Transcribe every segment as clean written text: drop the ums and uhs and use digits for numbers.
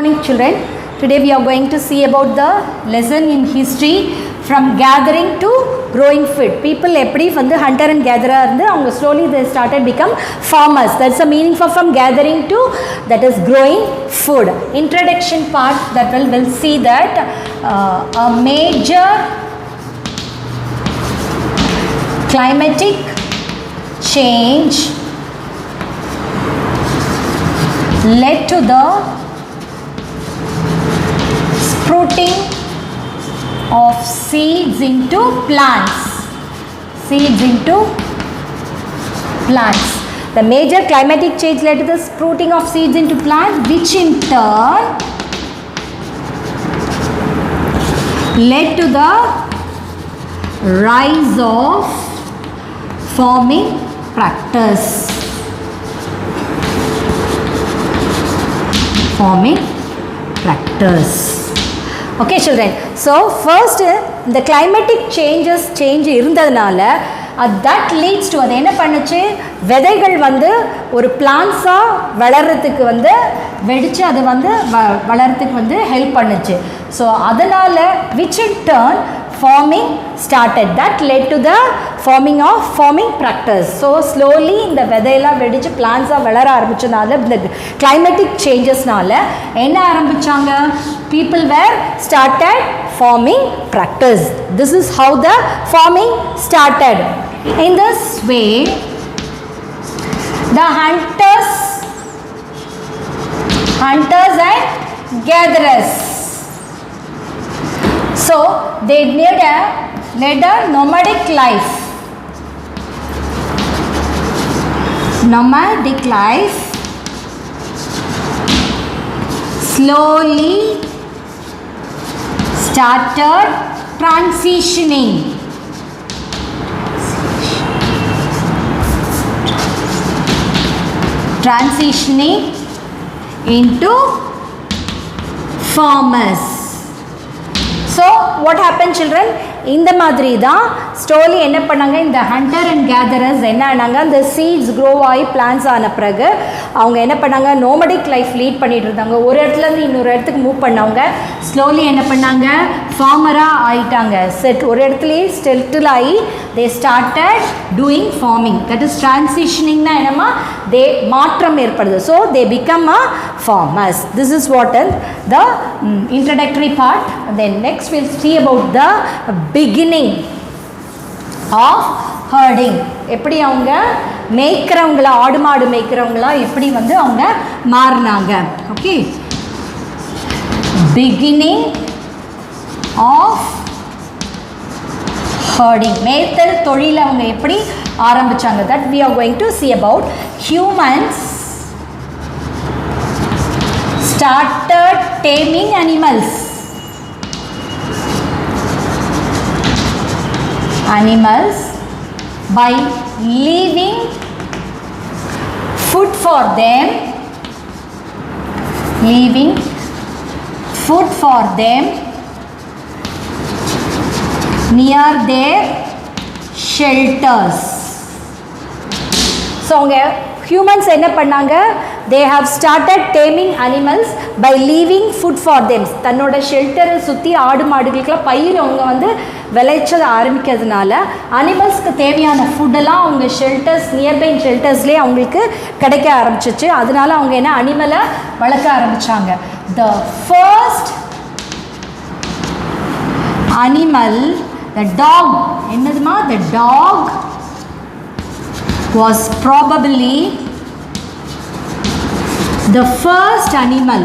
Morning children, today we are going to see about the lesson in history from gathering to growing food. People eppadi vandu hunter and gatherer irundhu avanga slowly they started become farmers. That's the meaning for from gathering to that is growing food. Introduction part that will see that a major climatic change led to the sprouting of seeds into plants. The major climatic change led to the sprouting of seeds into plants, which in turn led to the rise of farming practice. Okay children, so first the climatic change irundadnala that leads to அது என்ன பண்ணுச்சு விதைகள் வந்து ஒரு பிளான்ட்ஸா வளர்றதுக்கு வந்து வெடிச்சு அது வந்து வளர்றதுக்கு வந்து ஹெல்ப் பண்ணுச்சு. ஸோ அதனால which in turn farming started, that led to the farming practice. So slowly இந்த விதையெல்லாம் வெடிச்சு பிளான்ட்ஸா வளர ஆரம்பிச்சனால இந்த climatic changesனால என்ன ஆரம்பிச்சாங்க, people were started farming practice. This is how the farming started. In this way the hunters and gatherers, so they led a nomadic life. Slowly started transitioning into farmers. So what happened children, இந்த மாதிரி தான் slowly என்ன பண்ணாங்க, இந்த Hunter and caterers என்ன ஆனாங்க, அந்த seeds grow ஆகி பிளான்ஸ் ஆன பிறகு அவங்க என்ன பண்ணாங்க, நோமடிக் லைஃப் லீட் பண்ணிட்டு இருந்தாங்க. ஒரு இடத்துலேருந்து இன்னொரு இடத்துக்கு மூவ் பண்ணவங்க ஸ்லோலி என்ன பண்ணாங்க, ஃபார்மராக ஆகிட்டாங்க. ஒரு இடத்துலையே செட்டில் ஆகி they started doing farming. That is ட்ரான்சிஷனிங்னா என்னமா, தே மாற்றம் ஏற்படுது. So they become a farmers. This is what is the introductory part. Then next we'll see about the beginning of herding. எப்படி அவங்க மேய்க்கிறவங்களா, ஆடு மாடு மேய்க்கிறவங்களா எப்படி வந்து அவங்க மாறினாங்க. ஓகே, beginning of herding, மேய்த்தல் தொழில் அவங்க எப்படி ஆரம்பிச்சாங்க. that we are going to see about. Humans started taming animals by leaving food for them near their shelters. So humans என்ன பண்ணாங்க, they have started taming animals by leaving food for them. தன்னோட ஷெல்டரை சுற்றி ஆடு மாடுகளுக்கெல்லாம் பயிர் அவங்க வந்து விளைச்ச ஆரம்பிக்கிறதுனால அனிமல்ஸ்க்கு தேவையான ஃபுட்டெல்லாம் அவங்க ஷெல்டர்ஸ், நியர்பை ஷெல்டர்ஸ்லேயே அவங்களுக்கு கிடைக்க ஆரம்பிச்சிச்சு. அதனால அவங்க என்ன அனிமலை வளர்க்க ஆரம்பித்தாங்க. the first animal, the dog, என்னதுமா, the dog was probably the first animal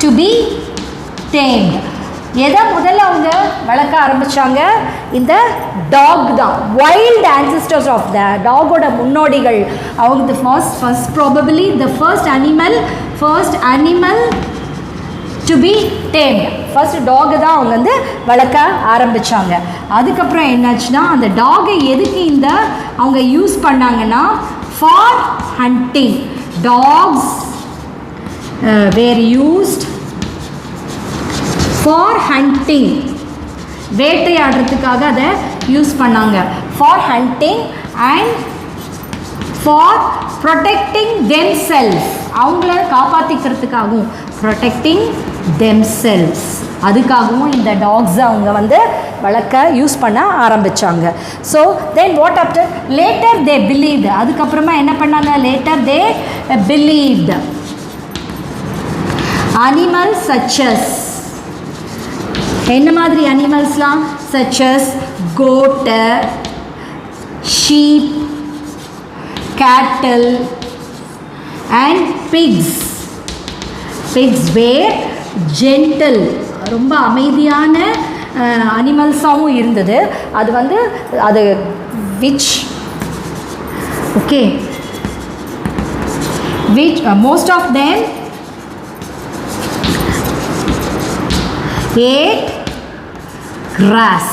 to be tamed. எதை முதல்ல அவங்க வளர்க்க ஆரம்பித்தாங்க, இந்த டாக் தான். வைல்ட் ancestors of the டாகோட முன்னோடிகள் அவங்க. the first probably the first animal to be tamed. First டாகை தான் அவங்க வந்து வளர்க்க ஆரம்பித்தாங்க. அதுக்கப்புறம் என்னாச்சுன்னா, அந்த டாகை எதுக்கு இந்த அவங்க யூஸ் பண்ணாங்கன்னா, for hunting. Dogs were used for hunting. வேட்டையாடுறதுக்காக அதை யூஸ் பண்ணாங்க. For hunting and for protecting themselves, அவங்கள காப்பாற்றிக்கிறதுக்காகவும் protecting themselves, அதுக்காகவும் இந்த டாக்ஸ் அவங்க வந்து வளர்க்க யூஸ் பண்ண ஆரம்பித்தாங்க. So then what after later they believed, அதுக்கப்புறமா என்ன பண்ணாங்க, லேட்டர் தே பிலீவ்டு அனிமல்ஸ் சச்சஸ், என்ன மாதிரி அனிமல்ஸ்லாம், சச்சஸ் கோட்டு, sheep, cattle and pigs. Pigs were gentle, ரொம்ப அமைதியான அனிமல்ஸாகவும் இருந்தது. அது வந்து அது which okay which most of them ate grass.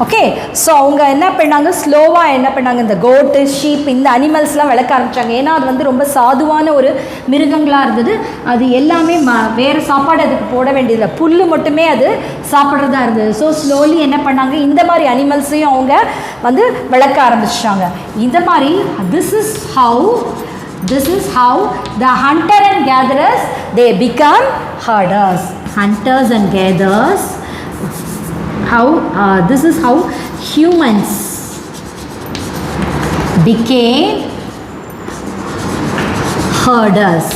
Okay, so அவங்க என்ன பண்ணாங்க, ஸ்லோவாக என்ன பண்ணாங்க, இந்த கோட்டு ஷீப் இந்த அனிமல்ஸ்லாம் வளர்க்க ஆரம்பித்தாங்க. ஏன்னா அது வந்து ரொம்ப சாதுவான ஒரு மிருகங்களாக இருந்தது. அது எல்லாமே வேறு சாப்பாடு அதுக்கு போட வேண்டியதில்லை, புல் மட்டுமே அது சாப்பிட்றதா இருந்தது. ஸோ ஸ்லோலி என்ன பண்ணாங்க, இந்த மாதிரி அனிமல்ஸையும் அவங்க வந்து வளர்க்க ஆரம்பிச்சிட்டாங்க. இந்த மாதிரி this is how the hunter and gatherers they become herders. Hunters and gatherers, this is how humans became herders.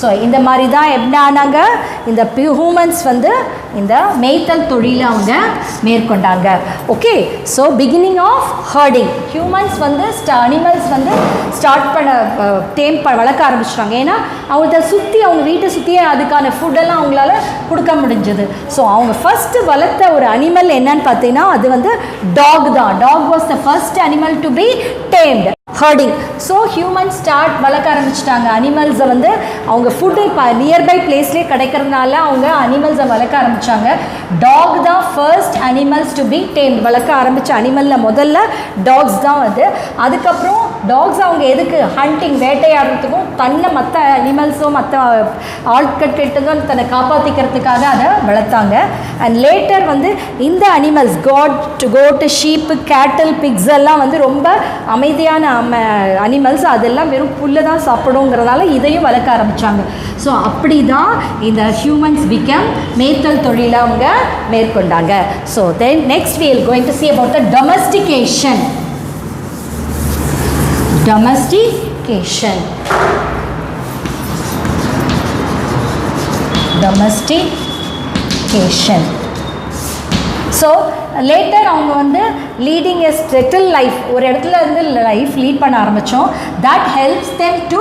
So இந்த மாதிரி தான் என்ன ஆனாங்க, இந்த ஹியூமன்ஸ் வந்து இந்த மேய்த்தல் தொழிலை அவங்க மேற்கொண்டாங்க. Okay, so beginning of herding, humans வந்து அனிமல்ஸ் வந்து ஸ்டார்ட் வளர்க்க ஆரம்பிச்சிட்டாங்க. ஏன்னா அவங்கள சுற்றி, அவங்க வீட்டை சுற்றியே அதுக்கான ஃபுட்டெல்லாம் அவங்களால கொடுக்க முடிஞ்சது. ஸோ அவங்க ஃபஸ்ட்டு வளர்த்த ஒரு அனிமல் என்னன்னு பார்த்தீங்கன்னா அது வந்து டாக் தான். Dog was the first animal to be tamed. Herding. So humans வளர்க்க ஆரம்பிச்சிட்டாங்க அனிமல்ஸை வந்து. அவங்க ஃபுட்டு இப்போ நியர்பை பிளேஸ்லேயே கிடைக்கிறதுனால அவங்க அனிமல்ஸை வளர்க்க ஆரம்பித்தாங்க. டாக் தான் ஃபர்ஸ்ட் அனிமல்ஸ் டு பி டேம்ட். வளர்க்க ஆரம்பித்த அனிமலில் முதல்ல டாக்ஸ் தான் வந்து. அதுக்கப்புறம் டாக்ஸ் அவங்க எதுக்கு, ஹண்டிங் வேட்டையாடுறதுக்கும், தன்னை மற்ற அனிமல்ஸும் மற்ற ஆட்கட்டுக்கும் தன்னை காப்பாற்றிக்கிறதுக்காக அதை வளர்த்தாங்க. அண்ட் லேட்டர் வந்து இந்த அனிமல்ஸ் கோட்டு ஷீப்பு கேட்டில் பிக்ஸ் எல்லாம் வந்து ரொம்ப அமைதியான அனிமல்ஸ், அதெல்லாம் வெறும் புல்லை தான் சாப்பிடுங்கிறதால இதையும் வளர்க்க ஆரம்பித்தாங்க. ஸோ அப்படி தான் இந்த ஹியூமன்ஸ் பிகம் மேய்த்தல் தொழிலை அவங்க மேற்கொண்டாங்க. So then next we are going to see about the domestication. So later அவங்க வந்து லீடிங் எ செட்டில் லைஃப், ஒரு இடத்துல இருந்து லைஃப் லீட் பண்ண ஆரம்பித்தோம். That helps them to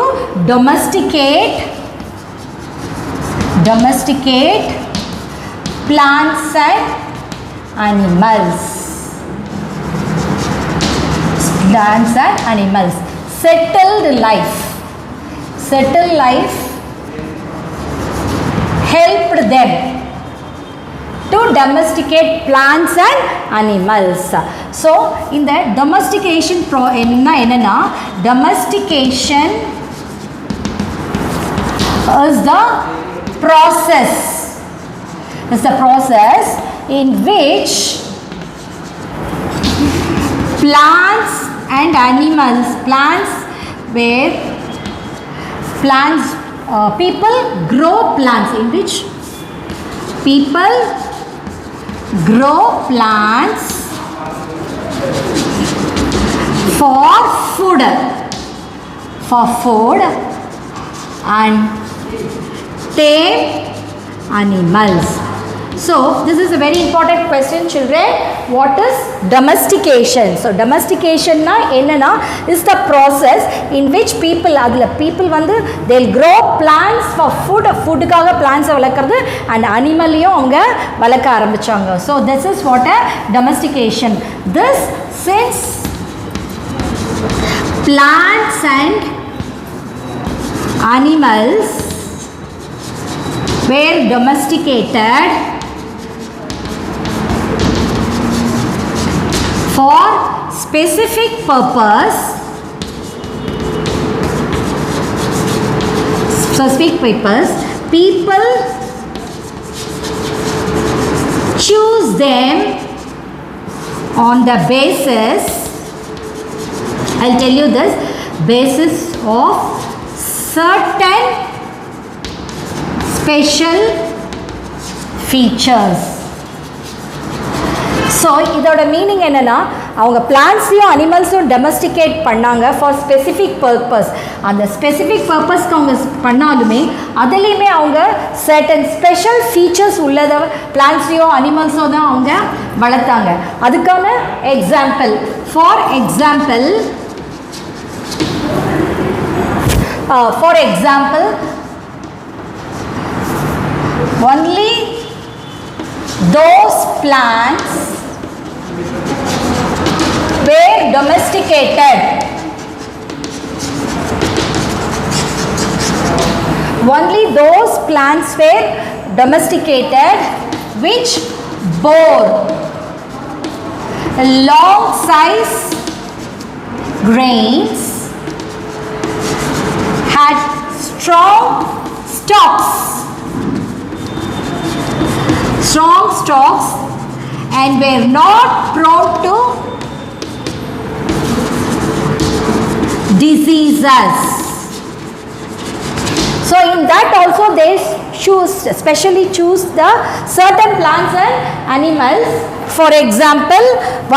domesticate plants and animals. Settled life helped them to domesticate plants and animals. So in the domestication enna domestication is the process in which plants and animals, people grow plants, in which people grow plants for food and tame animals. So this is a very important question, children. What is domestication? So domestication na enna is the process in which people வந்து they'll grow plants for food காக plants வளர்க்கிறது and animalலையும் அவங்க வளர்க்க ஆரம்பிச்சாங்க. So this is what a domestication. This since plants and animals were domesticated for specific purpose, people choose them on the basis, I'll tell you this, basis of certain special features. So இதோட meaning என்னென்னா அவங்க பிளான்ட்ஸையும் அனிமல்ஸையும் domesticate பண்ணாங்க for specific purpose. அந்த specific பர்பஸ்க்கு அவங்க பண்ணாலுமே அதுலேயுமே அவங்க சர்டன் ஸ்பெஷல் ஃபீச்சர்ஸ் உள்ளதை பிளான்ட்ஸையோ அனிமல்ஸோ தான் அவங்க வளர்த்தாங்க. அதுக்கான example, for example only those plants were domesticated. Only those plants were domesticated which bore long size grains, had strong stalks, and were not prone to diseases. So in that also they specially choose the certain plants and animals. For example,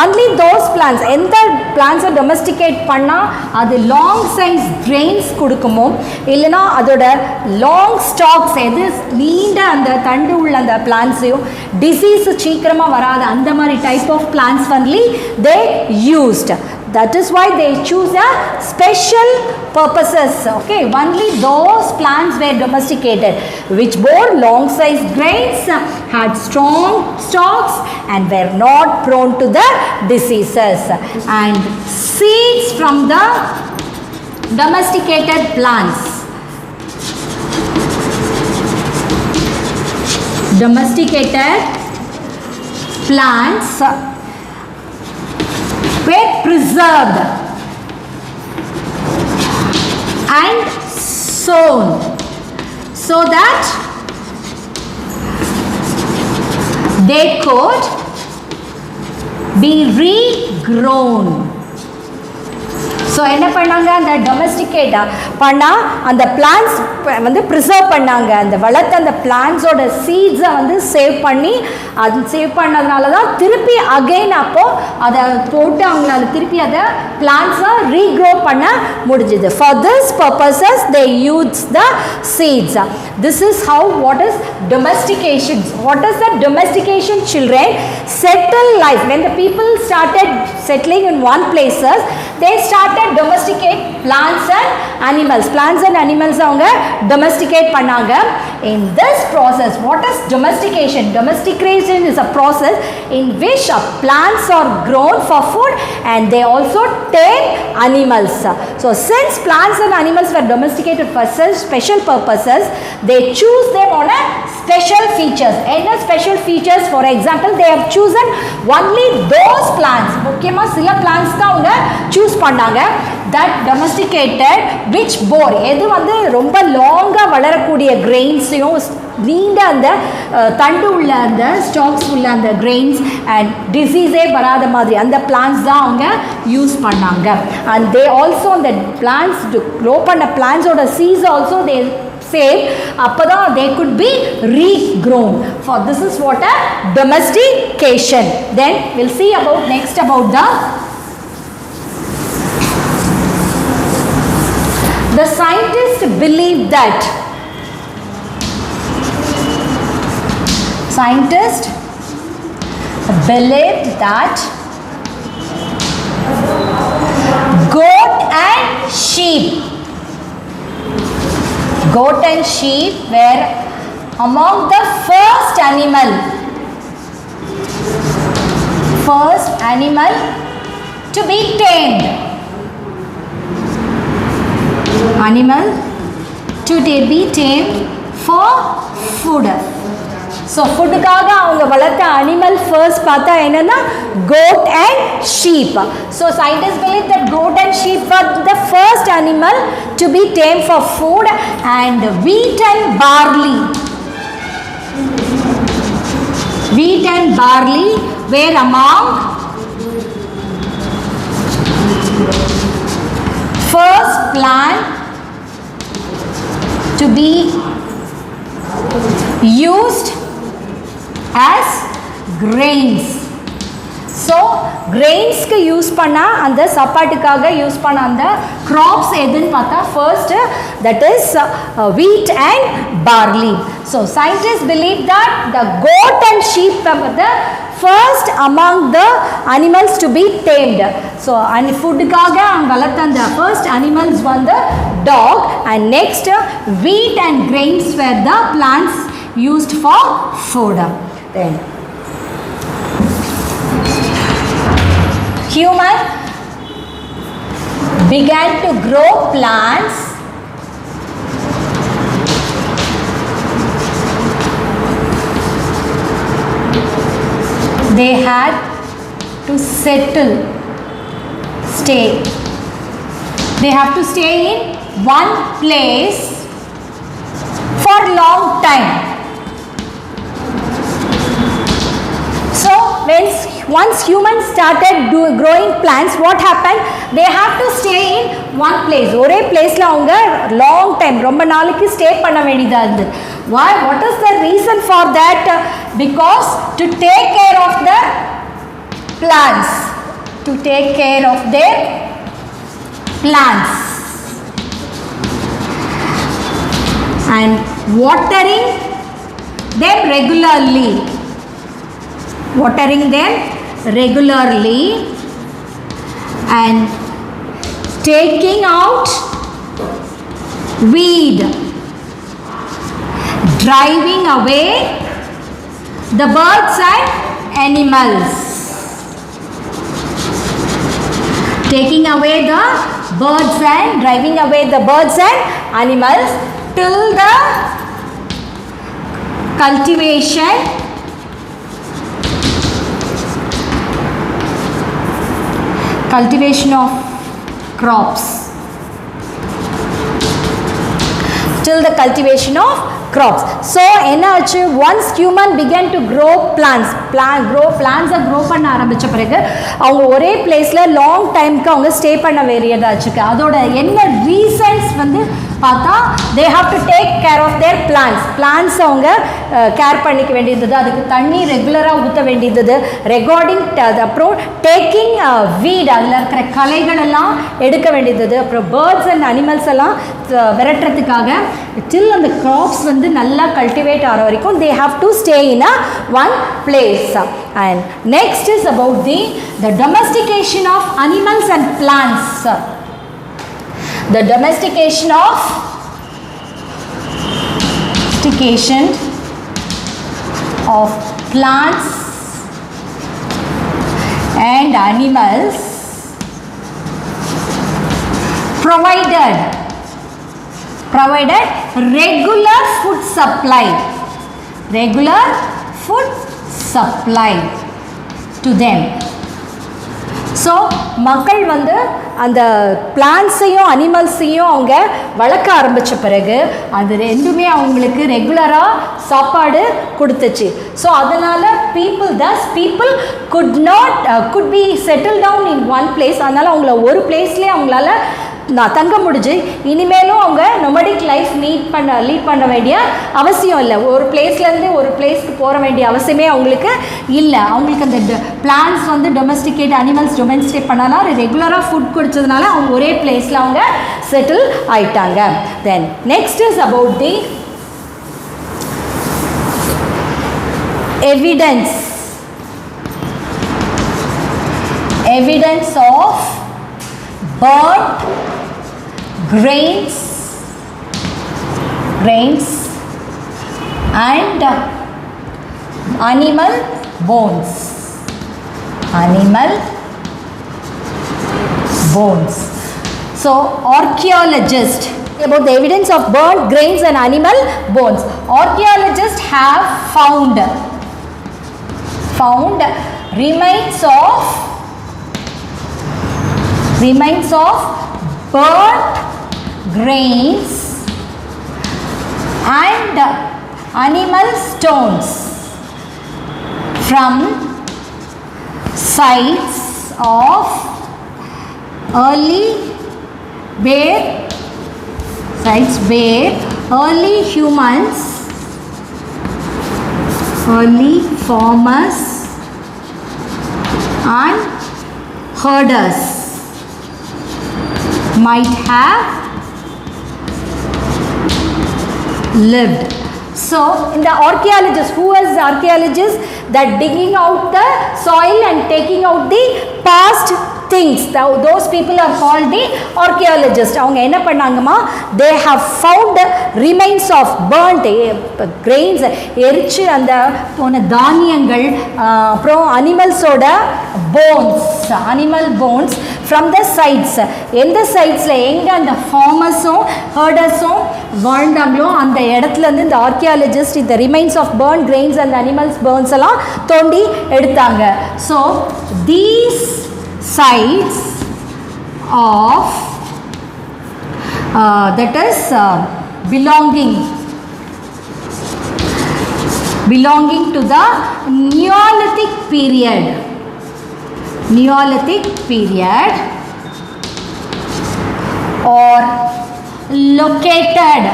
only those plants, எந்த பிளான்ஸை domesticate பண்ணால் அது long size grains கொடுக்குமோ இல்லைனா அதோட long stocks எது நீண்ட அந்த தண்டு உள்ள அந்த பிளான்ஸையும் டிசீஸ் சீக்கிரமாக வராத அந்த மாதிரி type of plants only they used. That is why they choose a special purposes. Okay, only those plants were domesticated which bore long sized grains, had strong stalks, and were not prone to the diseases. And seeds from the domesticated plants. Domesticated plants were preserved and sown so that they could be regrown. So என்ன பண்ணாங்க, அந்த டொமஸ்டிகேட்டாக பண்ணால் அந்த plans வந்து preserve பண்ணாங்க. அந்த வளர்த்த அந்த பிளான்ஸோட சீட்ஸை வந்து சேவ் பண்ணி அது சேவ் பண்ணதுனால தான் திருப்பி அகெயின் அப்போது அதை போட்டு அவங்களால திருப்பி அதை பிளான்ஸை ரீக்ரோ பண்ண முடிஞ்சுது. For this purposes they use the seeds. This is how what is domestication. What is the domestication, children? Settle life. When the people started settling in one places, they started domesticate plants and animals. Plants and animals avanga domesticate pannanga. In this process, what is domestication? Domestication is a process in which plants are grown for food and they also tame animals. So since plants and animals were domesticated for such special purposes, they choose them on a special features. Any special features, for example, they have chosen only those plants. முக்கியமாக சில plans தான் அவங்க choose பண்ணாங்க. That domesticated which போர், எது வந்து ரொம்ப லாங்காக வளரக்கூடிய கிரெயின்ஸையும் நீண்ட அந்த தண்டு உள்ள அந்த ஸ்டாக்ஸ் உள்ள அந்த கிரெயின்ஸ் அண்ட் டிசீஸே வராத மாதிரி அந்த பிளான்ஸ் தான் அவங்க யூஸ் பண்ணாங்க. அண்ட் தே ஆல்சோ அந்த பிளான்ஸ் க்ரோ பண்ண பிளான்ஸோட சீஸ் also they save, appada they could be regrown. For this is what a domestication. Then we'll see about next about the scientists believe that goat and sheep were among the first animal to be tamed. Animal to be tamed for food. So ஃபுட்டுக்காக அவங்க வளர்த்த animal first பார்த்தா என்னன்னா goat and sheep. So scientists believe that goat and sheep were the first animal to be tamed for food, and wheat and barley were among first plant to be used as grains. So grains க்கு use பண்ண அந்த சாப்பாட்டுக்காக use பண்ண அந்த crops எதுன்னு பார்த்தா first that is wheat and barley. So scientists believe that the goat and sheep were the first among the animals to be tamed. So and foodக்காக வளர்த்த அந்த first animals were the dog, and next wheat and grains were the plants used for food. Then human began to grow plants they had to stay. They have to stay in one place for long time. So once humans started growing plants, what happened? They have to stay in one place. ஒரே பிளேஸ்ல அவங்க long time ரொம்ப நாளைக்கு stay பண்ண வேண்டியதா இருந்தது. Why? What is the reason for that? Because to take care of the plants, to take care of their plants, and watering them regularly. Watering them regularly and taking out weed, driving away the birds and animals, taking away the birds and driving away the birds and animals till the cultivation of crops, till the cultivation of crops. So என்னாச்சு, once human began to grow plants grow பண்ண ஆரம்பிச்ச பிறகு அவங்க ஒரே பிளேஸ்ல long டைம்க்கு அவங்க stay பண்ண வேண்டியதாச்சு. அதோட என்ன ரீசன்ஸ் வந்து பார்த்தா they have to take care of their plants அவங்க கேர் பண்ணிக்க வேண்டியது, அதுக்கு தண்ணி ரெகுலராக ஊற்ற வேண்டியது, ரெகார்டிங் அப்புறம் டேக்கிங் வீட் அதில் இருக்கிற களைகள் எல்லாம் எடுக்க வேண்டியது, அப்புறம் பேர்ட்ஸ் அண்ட் அனிமல்ஸ் எல்லாம் விரட்டுறதுக்காக till அந்த crops வந்து நல்லா கல்டிவேட் ஆகிற வரைக்கும் they have to stay in a one place. And next is about the domestication of animals and plants. The domestication of plants and animals provided regular food supply to them. So மக்கள் வந்து அந்த பிளான்ட்ஸையும் அனிமல்ஸையும் அவங்க வளர்க்க ஆரம்பித்த பிறகு அது ரெண்டுமே அவங்களுக்கு ரெகுலராக சாப்பாடு கொடுத்துச்சு. ஸோ அதனால் people could be settled down in one place. அதனால் அவங்கள ஒரு பிளேஸ்லேயே அவங்களால தங்க முடிஞ்சு. இனிமேலும் அவங்க நொமடிக் லைஃப் லீட் பண்ண வேண்டிய அவசியம் இல்லை. ஒரு பிளேஸ்லேருந்து ஒரு பிளேஸ்க்கு போக வேண்டிய அவசியமே அவங்களுக்கு இல்லை. அவங்களுக்கு அந்த பிளான்ஸ் வந்து டொமஸ்டிகேட் அனிமல்ஸ் டொமஸ்டிகேட் பண்ணனால ரெகுலராக ஃபுட் கொடுத்ததுனால அவங்க ஒரே பிளேஸில் அவங்க செட்டில் ஆயிட்டாங்க. Then next is about the evidence of bird grains and animal bones. So archaeologists, about the evidence of bird grains and animal bones, archaeologists have found remains of burnt grains and animal stones from sites of early where sites where early humans, early farmers and herders might have lived. So in the archaeologists, who was the archaeologist that digging out the soil and taking out the past things, those people are called the archaeologists. அவங்க என்ன பண்ணாங்கமா, they have found remains of burnt grains, எரிச்சு அந்த போன தானியங்கள், அப்புறம் அனிமல்ஸோட bones, animal bones from the sites. எந்த சைட்ஸில் எங்கே அந்த ஃபார்மர்ஸும் ஹர்டர்ஸும் வாழ்ந்தாங்களோ அந்த இடத்துலேருந்து இந்த ஆர்கியாலஜிஸ்ட் இந்த remains of burn grains and animals bones எல்லாம் தோண்டி எடுத்தாங்க. So these sites of that is belonging to the Neolithic period, or located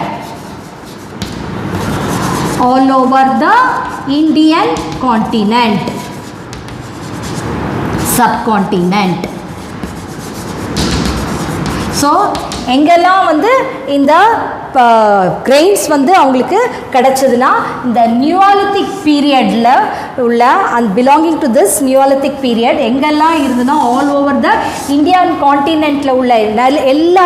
all over the Indian continent, subcontinent. So எங்கெல்லாம் வந்து இந்த கிரெயின்ஸ் வந்து அவங்களுக்கு கிடச்சதுன்னா இந்த நியோலித்திக் பீரியடில் உள்ள and belonging to this Neolithic period எங்கெல்லாம் இருந்ததுன்னா ஆல் ஓவர் த இந்தியன் கான்டினென்ட்டில் உள்ள எல்லா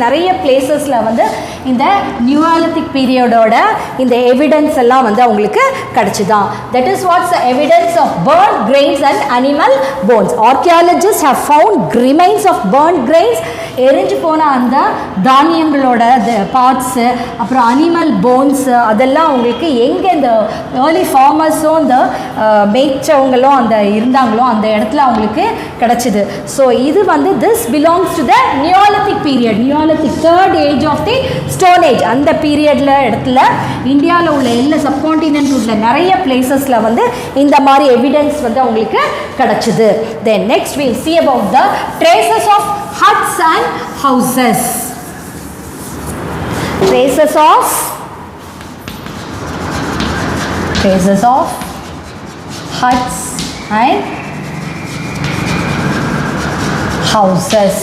நிறைய பிளேசஸில் வந்து இந்த நியோலித்திக் பீரியடோட இந்த எவிடன்ஸ் எல்லாம் வந்து அவங்களுக்கு கிடச்சிதான். That is what's the evidence of burn grains and animal bones. Archaeologist have found remains of burn grains, எரிஞ்சு போன அந்த தானியங்களோட பார்ட்ஸு, அப்புறம் அனிமல் போன்ஸு, அதெல்லாம் அவங்களுக்கு எங்கே இந்த ஏர்லி ஃபார்மர்ஸும் இந்த மேய்ச்சவங்களும் அந்த இருந்தாங்களோ அந்த இடத்துல அவங்களுக்கு கிடச்சிது. ஸோ இது வந்து this belongs to the Neolithic period, Neolithic third age of the Stone Age. அந்த பீரியடில் இடத்துல இந்தியாவில் உள்ள எல்லா சப்கான்டினென்ட் உள்ள நிறைய பிளேசஸில் வந்து இந்த மாதிரி எவிடன்ஸ் வந்து அவங்களுக்கு கிடச்சிது. Then next will see about the traces of huts and houses. Traces of huts and houses.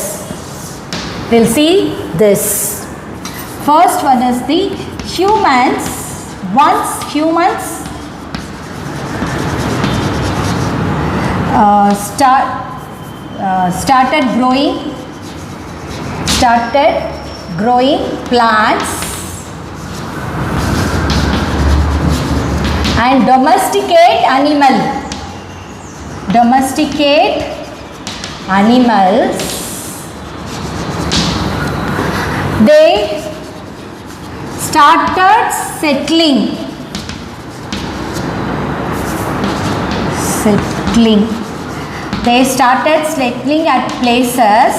We'll see this. First one is the humans. Once humans started growing plants and domesticate animals, they started settling. They started settling at places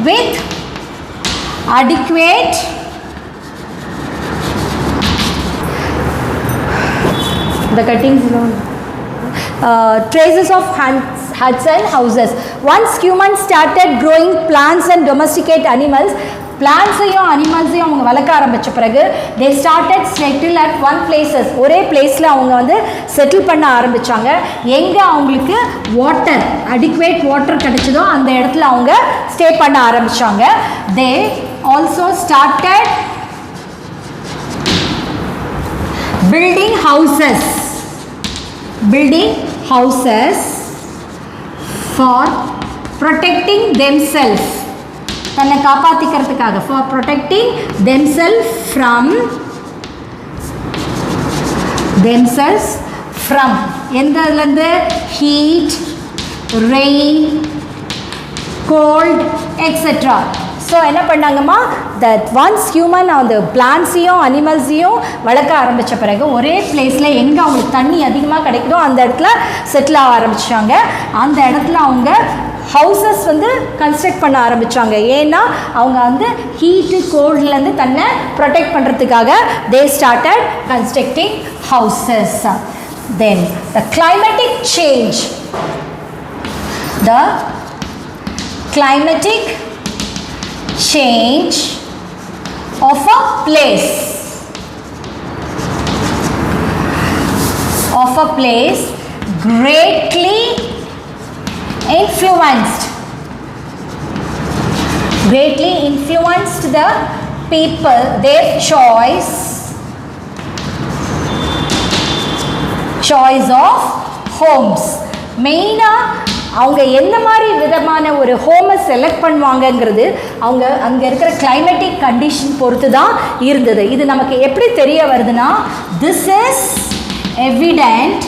with adequate the cuttings traces of huts and houses. Once humans started growing plants and domesticate animals, பிளான்ஸையும் அனிமல்ஸையும் அவங்க வளர்க்க ஆரம்பித்த பிறகு they started settle at one places, ஒரே பிளேஸில் அவங்க வந்து settle பண்ண ஆரம்பித்தாங்க. எங்கே அவங்களுக்கு வாட்டர், அடிக்குவேட் வாட்டர் கிடைச்சதோ அந்த இடத்துல அவங்க ஸ்டே பண்ண ஆரம்பித்தாங்க. They also started building houses for protecting themselves, தன்னை காப்பாற்றிக்கிறதுக்காக, for protecting themselves from எந்ததுலேருந்து, heat, rain, cold, etc. So என்ன பண்ணாங்கம்மா, தட் ஒன்ஸ் ஹியூமன் அந்த பிளான்ஸையும் அனிமல்ஸையும் வளர்க்க ஆரம்பித்த பிறகு ஒரே பிளேஸில் எங்கே அவங்களுக்கு தண்ணி அதிகமாக கிடைக்குதோ அந்த இடத்துல செட்டில் ஆக ஆரம்பித்தாங்க. அந்த இடத்துல அவங்க ஹவுசஸ் வந்து கன்ஸ்ட்ரக்ட் பண்ண ஆரம்பித்தாங்க. ஏன்னா அவங்க வந்து ஹீட்டு கோல்ட்லேருந்து தன்னை ப்ரொடெக்ட் பண்ணுறதுக்காக they started constructing houses. Then the climatic change, of a place. Of a place greatly influenced. Greatly influenced the people, their choice of homes. மெயினாக அவங்க எந்த மாதிரி விதமான ஒரு ஹோமை செலக்ட் பண்ணுவாங்கங்கிறது அவங்க அங்கே இருக்கிற கிளைமேட்டிக் கண்டிஷன் பொறுத்து தான் இருந்தது. இது நமக்கு எப்படி தெரிய வருதுன்னா, this is evident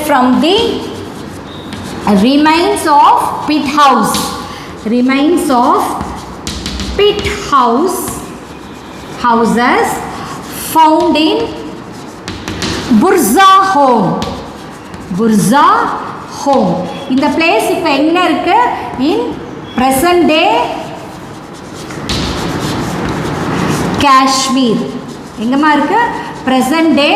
from the remains of pit house. Remains of pit houses found in Burza home. இந்த பிளேஸ் இப்போ எங்க இருக்கு? இன் பிரசன்ட் டே காஷ்மீர். எங்கம்மா இருக்கு? பிரசன்ட் டே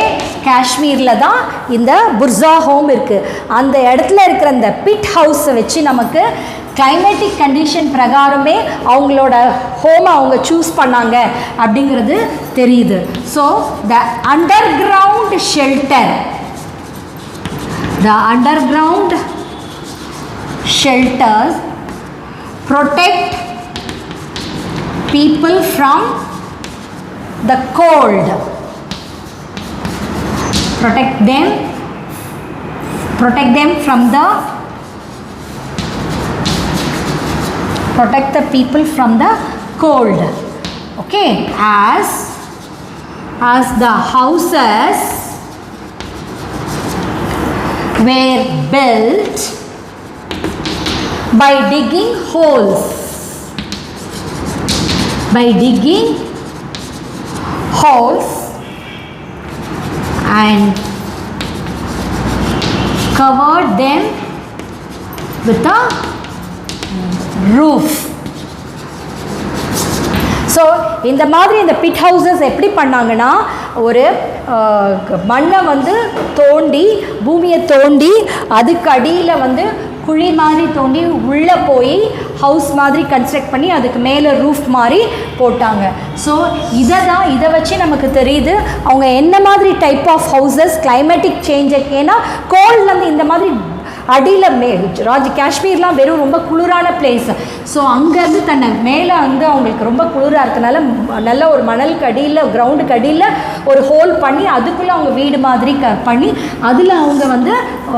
காஷ்மீரில் தான் இந்த புர்ஸா ஹோம் இருக்குது. அந்த இடத்துல இருக்கிற அந்த பிட் ஹவுஸை வச்சு நமக்கு கிளைமேட்டிக் கண்டிஷன் பிரகாரமே அவங்களோட ஹோமை அவங்க சூஸ் பண்ணாங்க அப்படிங்கிறது தெரியுது. So the under ground shelter, the underground shelters protect people from the cold, protect them from the protect the people from the cold. Okay, as the houses were built by digging holes and covered them with a roof. So இந்த மாதிரி இந்த bit houses எப்படி பண்ணாங்கன்னா, ஒரு மண்ணை வந்து தோண்டி, பூமியை தோண்டி, அதுக்கு அடியில் வந்து குழி மாதிரி தோண்டி உள்ளே போய் ஹவுஸ் மாதிரி கன்ஸ்ட்ரக்ட் பண்ணி அதுக்கு மேலே ரூஃப் மாதிரி போட்டாங்க. ஸோ இதை வச்சு நமக்கு தெரியுது அவங்க என்ன மாதிரி டைப் ஆஃப் ஹவுசஸ் கிளைமேட்டிக் சேஞ்சுக்கு. ஏன்னா கோல்ட்லேருந்து இந்த மாதிரி அடியில் காஷ்மீர்லாம் வெறும் ரொம்ப குளிரான பிளேஸ். ஸோ அங்கேருந்து தன்னை மேலே வந்து அவங்களுக்கு ரொம்ப குளிராக இருக்கனால நல்ல ஒரு மணலுக்கு அடியில், கிரவுண்டுக்கு அடியில் ஒரு ஹோல் பண்ணி அதுக்குள்ளே அவங்க வீடு மாதிரி பண்ணி அதில் அவங்க வந்து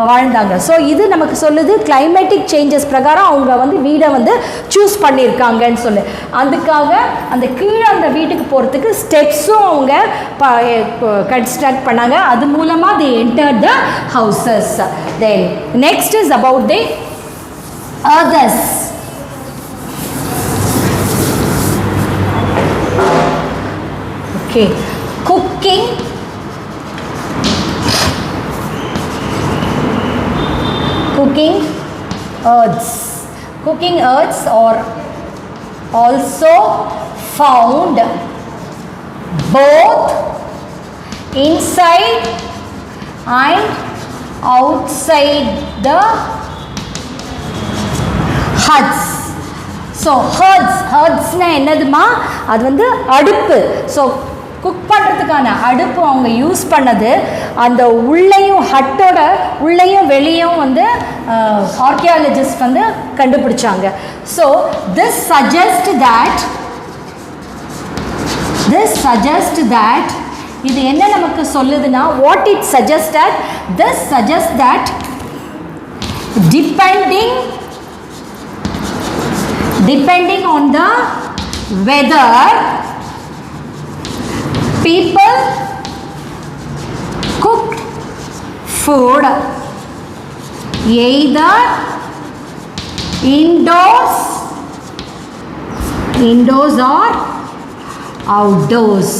வாழ்ந்தாங்க. ஸோ இது நமக்கு சொல்லுது கிளைமேட்டிக் சேஞ்சஸ் பிரகாரம் அவங்க வந்து வீடை வந்து சூஸ் பண்ணியிருக்காங்கன்னு சொல்லு. அதுக்காக அந்த கீழே அந்த வீட்டுக்கு போகிறதுக்கு ஸ்டெப்ஸும் அவங்க கன்ஸ்ட்ரக்ட் பண்ணாங்க. அது மூலமாக they entered the houses. Then next is about the others. Okay, cooking earths are also found both inside and outside the huts. So ஹர்ட்ஸ்னா என்னதுமா? அது வந்து அடுப்பு. ஸோ குக் பண்ணுறதுக்கான அடுப்பு அவங்க யூஸ் பண்ணது அந்த உள்ளேயும், ஹட்டோட உள்ளேயும் வெளியும் வந்து ஆர்கியாலஜிஸ்ட் வந்து கண்டுபிடிச்சாங்க. ஸோ this suggests that இது என்ன நமக்கு சொல்லுதுன்னா, what it suggests that this suggests that depending on the weather, people cooked food either indoors or outdoors.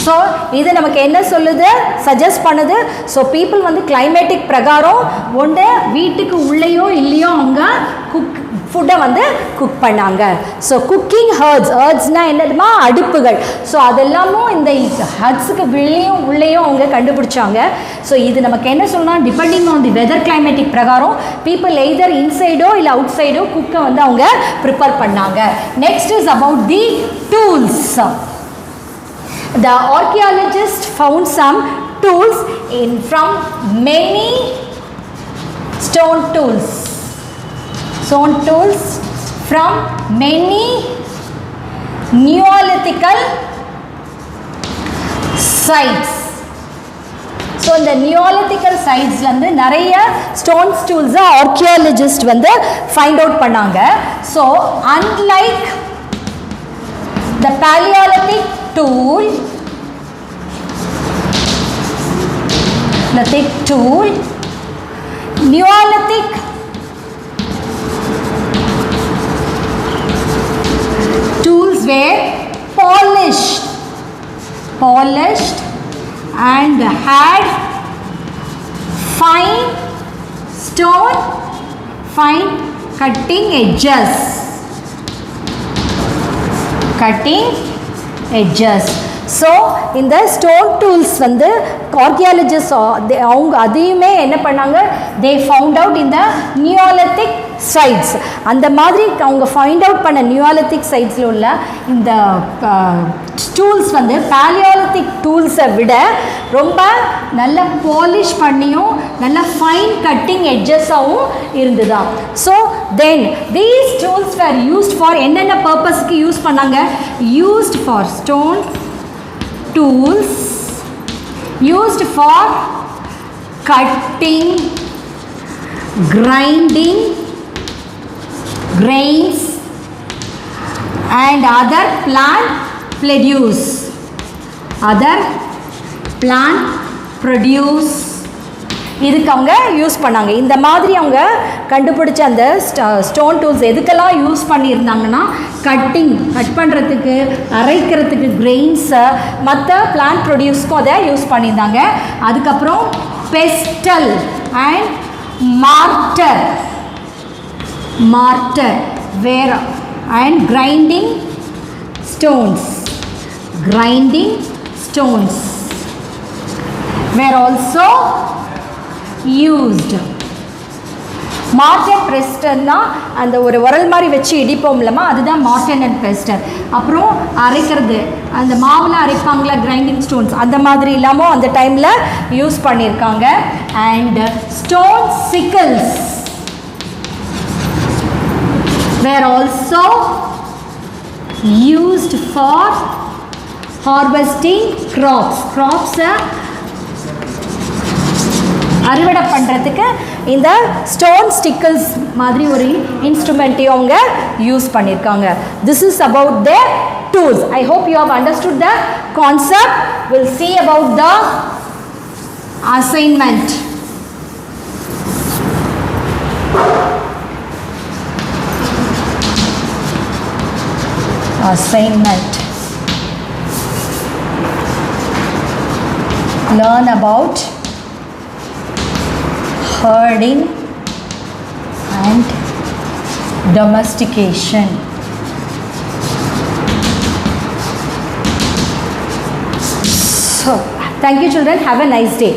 So இது நமக்கு என்ன சொல்லுது, சஜஸ்ட் பண்ணுது. ஸோ பீப்புள் வந்து கிளைமேட்டிக் பிரகாரம் ஒன்று வீட்டுக்கு உள்ளேயோ இல்லையோ அவங்க ஃபுட்டை வந்து குக் பண்ணாங்க. ஸோ குக்கிங் ஹர்ட்ஸ்னால் என்னதுமா அடுப்புகள். ஸோ அதெல்லாமும் இந்த ஹட்ஸுக்கு உள்ளேயும் அவங்க கண்டுபிடிச்சாங்க. ஸோ இது நமக்கு என்ன சொல்லணும், depending on the weather climatic பிரகாரம் பீப்புள் எய்தர் இன்சைடோ இல்லை அவுட் சைடோ குக்கை வந்து அவங்க ப்ரிப்பேர் பண்ணாங்க. Next is about the tools. The archaeologist found some tools from many stone tools from many Neolithical sites. So இந்த நியோலித்திக்கல் சைட்ஸ்லேருந்து நிறைய ஸ்டோன்ஸ் டூல்ஸை ஆர்கியாலஜிஸ்ட் வந்து ஃபைண்ட் அவுட் பண்ணாங்க. So unlike the paleolithic tool, Neolithic tools were polished and had fine cutting edges. So இந்த stone tools வந்து archaeologist அவங்க அதையுமே என்ன பண்ணாங்க, தே ஃபவுண்ட் அவுட் இந்த நியோலித்திக் சைட்ஸ். அந்த மாதிரி அவங்க ஃபைண்ட் அவுட் பண்ண நியோலித்திக் சைட்ஸில் உள்ள இந்த டூல்ஸ் வந்து பேலியோலித்திக் டூல்ஸை விட ரொம்ப நல்ல பாலிஷ் பண்ணியும் நல்ல ஃபைன் கட்டிங் எட்ஜஸாகவும் இருந்துதான். So then these tools were used for என்னென்ன பர்பஸ்க்கு யூஸ் பண்ணாங்க, used for stone tools, used for cutting, grinding grains and other plant produce இதுக்கு அவங்க யூஸ் பண்ணாங்க. இந்த மாதிரி அவங்க கண்டுபிடிச்ச அந்த ஸ்டோன் டூல்ஸ் எதுக்கெல்லாம் யூஸ் பண்ணியிருந்தாங்கன்னா, கட் பண்ணுறதுக்கு, அரைக்கிறதுக்கு கிரெயின்ஸை, மற்ற பிளான்ட் ப்ரொடியூஸ்க்கும் அதை யூஸ் பண்ணியிருந்தாங்க. அதுக்கப்புறம் pestle and mortar were and grinding stones were also used. Mortar and பெஸ்டர்னா அந்த ஒரு உரல் மாதிரி வச்சு இடிப்போம் இல்லைமா, அதுதான் மார்டன் அண்ட் பெஸ்டர். அப்புறம் அரைக்கிறது, அந்த மாவில் அரைப்பாங்களா கிரைண்டிங் ஸ்டோன்ஸ், அந்த மாதிரி இல்லாமல் அந்த டைமில் யூஸ் பண்ணியிருக்காங்க. And stone sickles were also used for harvesting கிராப்ஸை அறுவடை பண்ணுறதுக்கு இந்த ஸ்டோன் ஸ்டிக்கிள்ஸ் மாதிரி ஒரு இன்ஸ்ட்ருமெண்ட்டையும் அவங்க யூஸ் பண்ணியிருக்காங்க. This is about the tools. I hope you have understood the concept. Will see about the assignment. Learn about herding and domestication. So, thank you children. Have a nice day.